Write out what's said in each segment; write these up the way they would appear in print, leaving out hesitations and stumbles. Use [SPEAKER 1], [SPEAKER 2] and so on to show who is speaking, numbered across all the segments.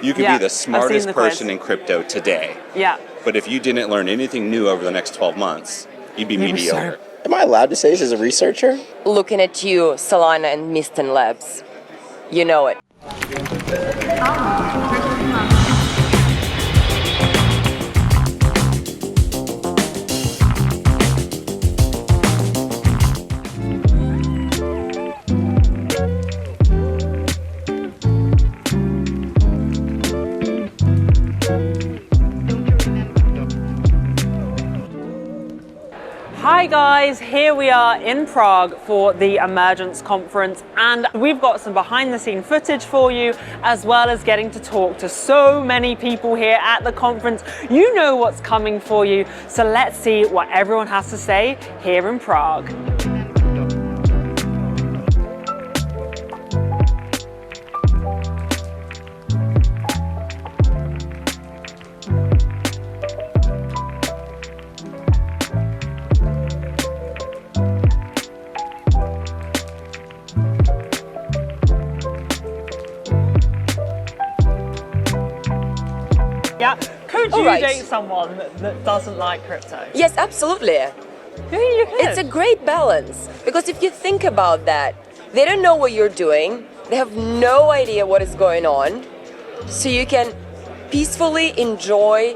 [SPEAKER 1] You could
[SPEAKER 2] Yeah,
[SPEAKER 1] be the
[SPEAKER 2] I've
[SPEAKER 1] smartest
[SPEAKER 2] seen the quiz.
[SPEAKER 1] person in crypto today,
[SPEAKER 2] Yeah.
[SPEAKER 1] but if you didn't learn anything new over the next 12 months, you'd be
[SPEAKER 2] You'd be
[SPEAKER 1] mediocre.
[SPEAKER 3] Am I allowed to say this as a researcher?
[SPEAKER 4] Looking at you, Solana and Miston Labs. You know it.
[SPEAKER 2] Hi guys, here we are in Prague for the Emergence conference, and we've got some behind the scene footage for you, as well as getting to talk to so many people here at the conference. You know what's coming for you, so let's see what everyone has to say here in Prague. Yeah, could you date someone that doesn't like crypto?
[SPEAKER 4] Yes, absolutely.
[SPEAKER 2] Yeah, you could.
[SPEAKER 4] It's a great balance, because if you think about that, they don't know what you're doing, they have no idea what is going on, so you can peacefully enjoy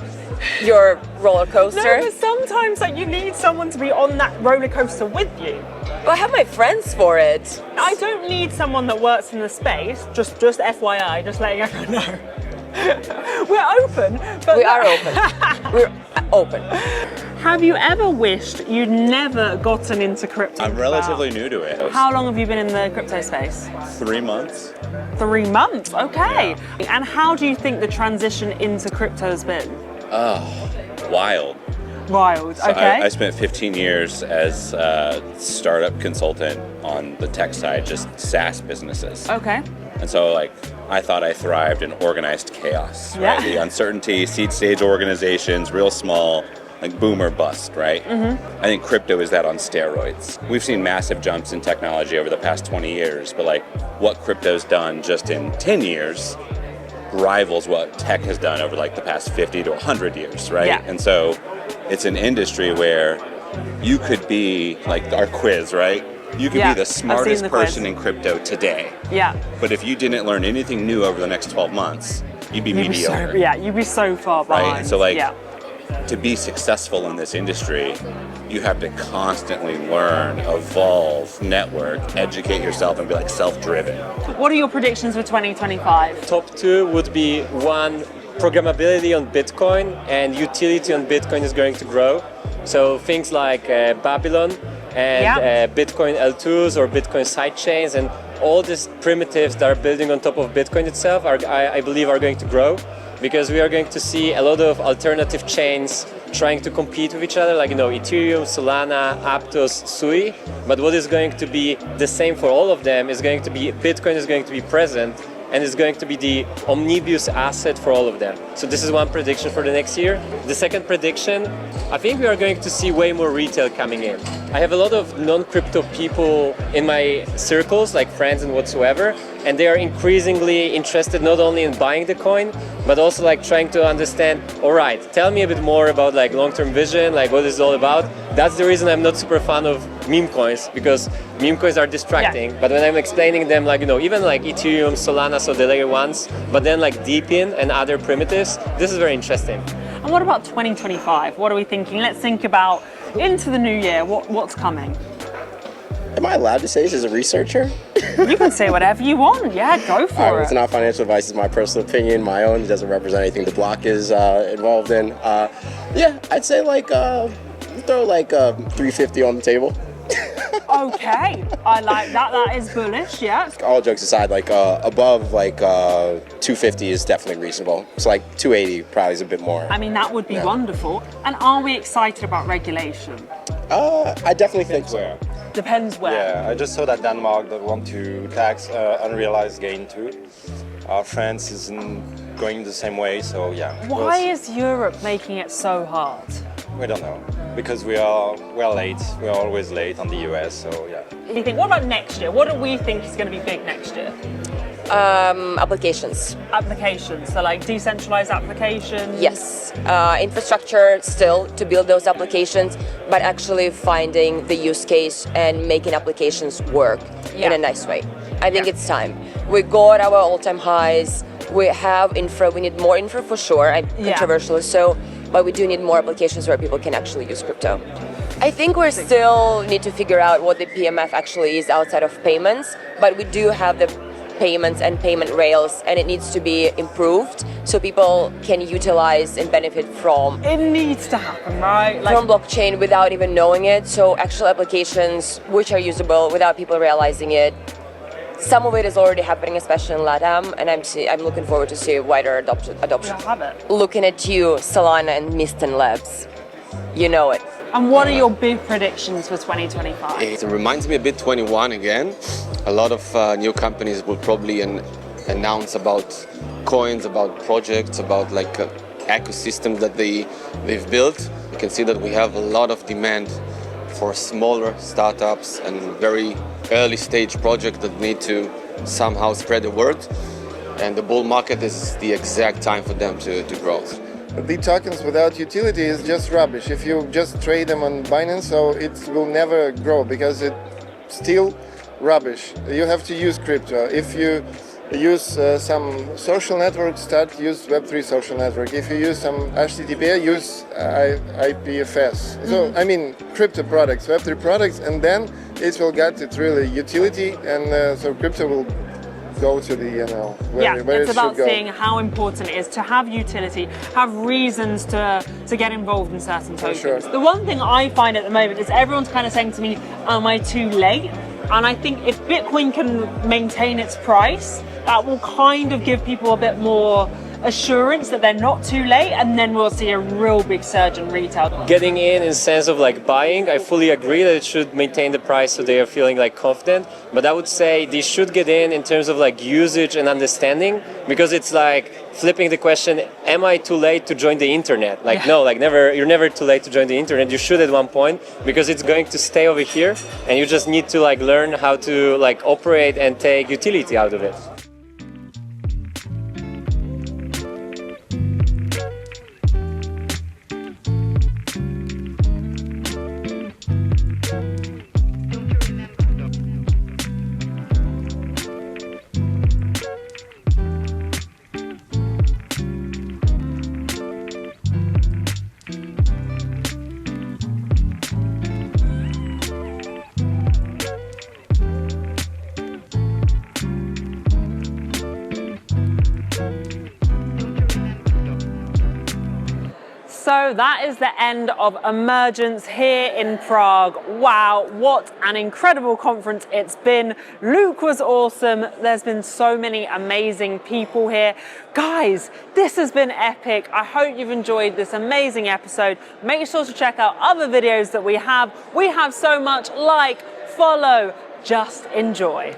[SPEAKER 4] your roller coaster.
[SPEAKER 2] No, but sometimes you need someone to be on that roller coaster with you.
[SPEAKER 4] But I have my friends for it.
[SPEAKER 2] I don't need someone that works in the space, just FYI, just letting everyone know. We're open. But
[SPEAKER 4] We are open. We're open.
[SPEAKER 2] Have you ever wished you'd never gotten into crypto?
[SPEAKER 1] I'm relatively new to it.
[SPEAKER 2] How long have you been in the crypto space?
[SPEAKER 1] 3 months.
[SPEAKER 2] 3 months, okay. Yeah. And how do you think the transition into crypto has been?
[SPEAKER 1] Wild.
[SPEAKER 2] Wild,
[SPEAKER 1] So
[SPEAKER 2] okay.
[SPEAKER 1] I spent 15 years as a startup consultant on the tech side, just SaaS businesses.
[SPEAKER 2] Okay.
[SPEAKER 1] And so I thought I thrived in organized chaos,
[SPEAKER 2] Yeah.
[SPEAKER 1] right? The uncertainty, seed stage organizations, real small, like boom or bust, right?
[SPEAKER 2] Mm-hmm.
[SPEAKER 1] I think crypto is that on steroids. We've seen massive jumps in technology over the past 20 years, but what crypto's done just in 10 years rivals what tech has done over the past 50 to 100 years, right?
[SPEAKER 2] Yeah.
[SPEAKER 1] And so it's an industry where you could be our quiz, right? You could be the smartest person in crypto today.
[SPEAKER 2] Yeah.
[SPEAKER 1] But if you didn't learn anything new over the next 12 months, you'd be mediocre.
[SPEAKER 2] You'd be so far behind.
[SPEAKER 1] Right? And so to be successful in this industry, you have to constantly learn, evolve, network, educate yourself, and be self-driven.
[SPEAKER 2] What are your predictions for 2025?
[SPEAKER 5] Top two would be one, programmability on Bitcoin, and utility on Bitcoin is going to grow. So things like Babylon and Bitcoin L2s or Bitcoin sidechains and all these primitives that are building on top of Bitcoin itself I believe are going to grow, because we are going to see a lot of alternative chains trying to compete with each other, Ethereum, Solana, Aptos, Sui. But what is going to be the same for all of them is going to be Bitcoin is going to be present, and it's going to be the omnibus asset for all of them. So this is one prediction for the next year. The second prediction, I think we are going to see way more retail coming in. I have a lot of non-crypto people in my circles, like friends and whatsoever, and they are increasingly interested not only in buying the coin, but also trying to understand, all right, tell me a bit more about long-term vision, what it's all about. That's the reason I'm not super fan of meme coins, because meme coins are distracting. Yeah. But when I'm explaining them, even Ethereum, Solana, so the layer ones, but then Deepin and other primitives, this is very interesting.
[SPEAKER 2] And what about 2025? What are we thinking? Let's think about into the new year. What's coming?
[SPEAKER 3] Am I allowed to say this as a researcher?
[SPEAKER 2] You can say whatever you want. Yeah, go for it.
[SPEAKER 3] It's not financial advice. It's my personal opinion, my own. It doesn't represent anything the block is involved in. I'd say throw 350 on the table.
[SPEAKER 2] Okay, I like that. That is bullish. Yeah.
[SPEAKER 3] All jokes aside, above 250 is definitely reasonable. So 280 probably is a bit more.
[SPEAKER 2] I mean, that would be wonderful. And are we excited about regulation?
[SPEAKER 3] I definitely think so.
[SPEAKER 2] Depends where.
[SPEAKER 6] Yeah, I just saw that Denmark that want to tax unrealized gain too. France isn't going the same way, so yeah.
[SPEAKER 2] Why is Europe making it so hard?
[SPEAKER 6] We don't know, because we're late. We're always late on the US, so yeah.
[SPEAKER 2] You think, what about next year? What do we think is going to be big next year?
[SPEAKER 4] Applications.
[SPEAKER 2] Applications, so like decentralized applications.
[SPEAKER 4] Yes, infrastructure still to build those applications, but actually finding the use case and making applications work in a nice way. I think it's time. We got our all-time highs. We have infra. We need more infra for sure. Controversial so, but we do need more applications where people can actually use crypto. I think we still need to figure out what the PMF actually is outside of payments, but we do have the payments and payment rails, and it needs to be improved so people can utilize and benefit from.
[SPEAKER 2] It needs to happen, right? Like,
[SPEAKER 4] from blockchain without even knowing it. So actual applications which are usable without people realizing it. Some of it is already happening, especially in LATAM, and I'm looking forward to see wider adoption.
[SPEAKER 2] have it.
[SPEAKER 4] Looking at you, Solana and Miston Labs, you know it.
[SPEAKER 2] And what are your big predictions for 2025?
[SPEAKER 7] It reminds me a bit 21 again. A lot of new companies will probably announce about coins, about projects, about like ecosystem that they've built. You can see that we have a lot of demand for smaller startups and very early stage projects that need to somehow spread the word. And the bull market is the exact time for them to grow.
[SPEAKER 8] The tokens without utility is just rubbish. If you just trade them on Binance, so it will never grow because it's still rubbish. You have to use crypto. If you use some social network, use Web3 social network. If you use some HTTP, use IPFS. So, I mean, crypto products, Web3 products, and then it will get its really utility, and so crypto will go to the, where
[SPEAKER 2] it's
[SPEAKER 8] it
[SPEAKER 2] about
[SPEAKER 8] should go.
[SPEAKER 2] seeing how important it is to have utility, have reasons to get involved in certain tokens.
[SPEAKER 8] Sure.
[SPEAKER 2] The one thing I find at the moment is everyone's kind of saying to me, am I too late? And I think if Bitcoin can maintain its price, that will kind of give people a bit more assurance that they're not too late, and then we'll see a real big surge in retail.
[SPEAKER 5] Getting in sense of like buying, I fully agree that it should maintain the price so they are feeling like confident, but I would say they should get in terms of like usage and understanding, because it's like flipping the question, am I too late to join the internet? Like no, like never, you're never too late to join the internet. You should at one point, because it's going to stay over here, and you just need to like learn how to like operate and take utility out of it.
[SPEAKER 2] So that is the end of Emergence here in Prague. Wow, what an incredible conference it's been. Luke was awesome. There's been so many amazing people here. Guys, this has been epic. I hope you've enjoyed this amazing episode. Make sure to check out other videos that we have. We have so much. Like, follow, just enjoy.